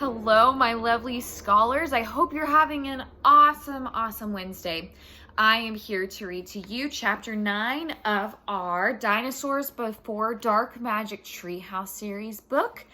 Hello, my lovely scholars. I hope you're having an awesome Wednesday. I am here to read to you chapter 9 of our Dinosaurs Before Dark Magic Treehouse Series book.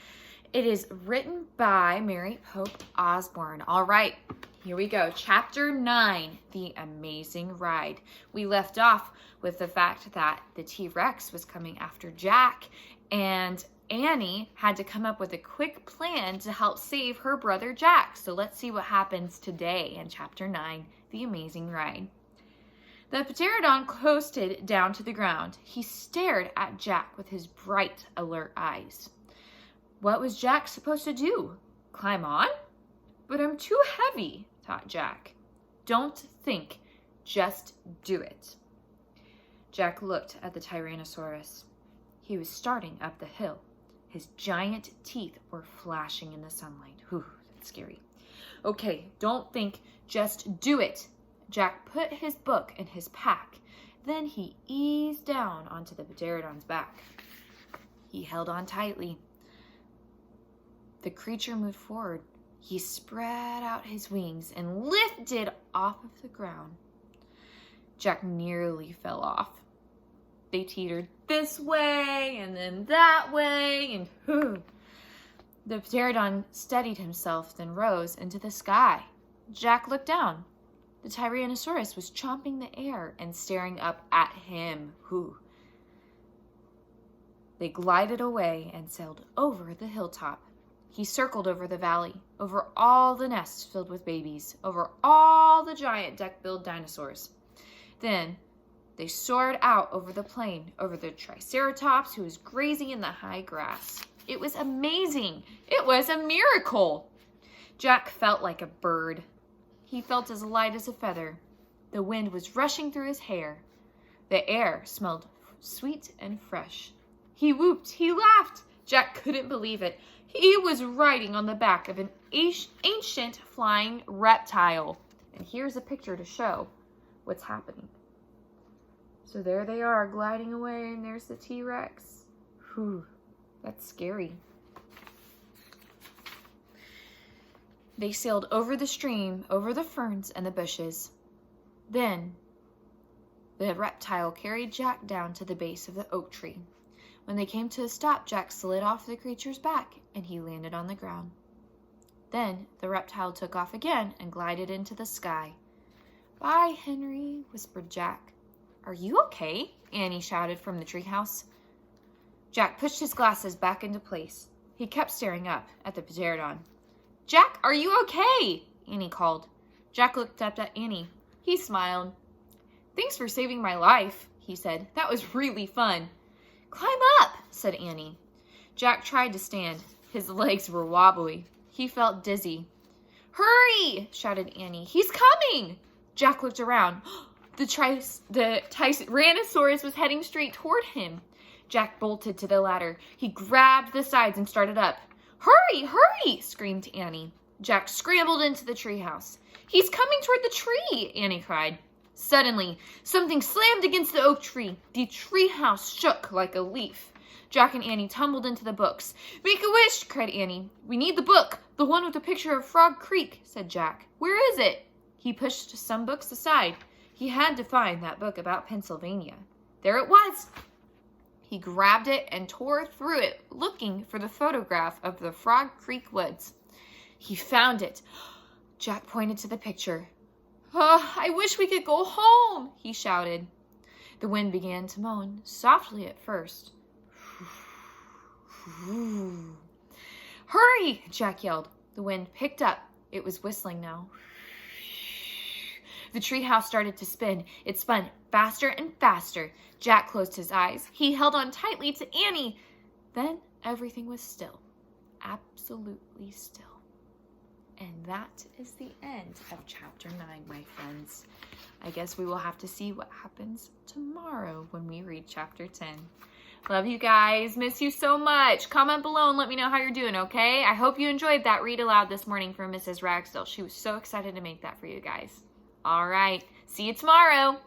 It is written by Mary Pope Osborne. All right, here we go. Chapter 9, The Amazing Ride. We left off with the fact that the T-Rex was coming after Jack, and Annie had to come up with a quick plan to help save her brother Jack. So let's see what happens today in Chapter 9, The Amazing Ride. The pterodon coasted down to the ground. He stared at Jack with his bright, alert eyes. What was Jack supposed to do? Climb on? But I'm too heavy, thought Jack. Don't think, just do it. Jack looked at the Tyrannosaurus. He was starting up the hill. His giant teeth were flashing in the sunlight. Whew, that's scary. Okay, don't think, just do it. Jack put his book in his pack. Then he eased down onto the pterodon's back. He held on tightly. The creature moved forward. He spread out his wings and lifted off of the ground. Jack nearly fell off. They teetered this way and then that way, and whew. The pterodon steadied himself, then rose into the sky. Jack looked down. The Tyrannosaurus was chomping the air and staring up at him. Whew. They glided away and sailed over the hilltop. He circled over the valley, over all the nests filled with babies, over all the giant duck-billed dinosaurs. Then they soared out over the plain, over the Triceratops who was grazing in the high grass. It was amazing. It was a miracle. Jack felt like a bird. He felt as light as a feather. The wind was rushing through his hair. The air smelled sweet and fresh. He whooped. He laughed. Jack couldn't believe it. He was riding on the back of an ancient flying reptile. And here's a picture to show what's happening. So there they are, gliding away, and there's the T-Rex. Whew, that's scary. They sailed over the stream, over the ferns and the bushes. Then the reptile carried Jack down to the base of the oak tree. When they came to a stop, Jack slid off the creature's back, and he landed on the ground. Then the reptile took off again and glided into the sky. "Bye, Henry," whispered Jack. "Are you okay?" Annie shouted from the treehouse. Jack pushed his glasses back into place. He kept staring up at the pterodon. "Jack, are you okay?" Annie called. Jack looked up at Annie. He smiled. "Thanks for saving my life," he said. "That was really fun." "Climb up," said Annie. Jack tried to stand. His legs were wobbly. He felt dizzy. "Hurry!" shouted Annie. "He's coming!" Jack looked around. The Tyrannosaurus was heading straight toward him. Jack bolted to the ladder. He grabbed the sides and started up. "Hurry, hurry!" screamed Annie. Jack scrambled into the treehouse. "He's coming toward the tree!" Annie cried. Suddenly, something slammed against the oak tree. The treehouse shook like a leaf. Jack and Annie tumbled into the books. "Make a wish!" cried Annie. "We need the book, the one with the picture of Frog Creek," said Jack. "Where is it?" He pushed some books aside. He had to find that book about Pennsylvania. There it was. He grabbed it and tore through it, looking for the photograph of the Frog Creek woods. He found it. Jack pointed to the picture. "Oh, I wish we could go home," he shouted. The wind began to moan, softly at first. "Hurry!" Jack yelled. The wind picked up. It was whistling now. The treehouse started to spin. It spun faster and faster. Jack closed his eyes. He held on tightly to Annie. Then everything was still. Absolutely still. And that is the end of Chapter 9, my friends. I guess we will have to see what happens tomorrow when we read Chapter 10. Love you guys. Miss you so much. Comment below and let me know how you're doing, okay? I hope you enjoyed that read aloud this morning from Mrs. Ragsdale. She was so excited to make that for you guys. All right. See you tomorrow.